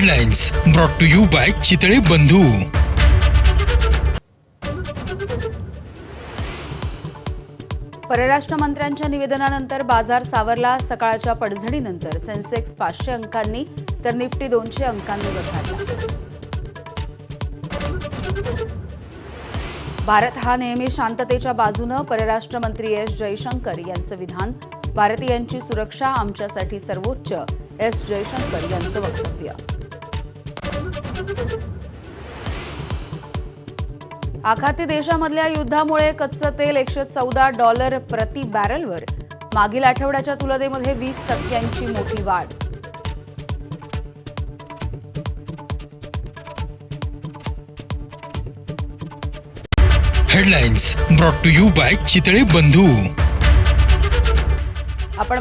Headlines brought to you by Chitale Bandhu. परराष्ट्र मंत्र्यांच्या निवेदनानंतर बाजार सावरला. सकाळच्या पडझडीनंतर सेन्सेक्स 500 अंकांनी तर निफ्टी 200 अंकांनी वधारला. भारत हा नेहमी शांततेच्या बाजूनं, परराष्ट्र मंत्री एस जयशंकर यांचं विधान. भारतीयांची सुरक्षा आमच्यासाठी सर्वोच्च, एस जयशंकर यांचं वक्तव्य. आखाती देशामधल्या युद्धामुळे कच्चं तेल $114 प्रति बॅरलवर. मागील आठवड्याच्या तुलनेमध्ये 20% मोठी वाढ. Headlines brought to you by Chitale बंधू.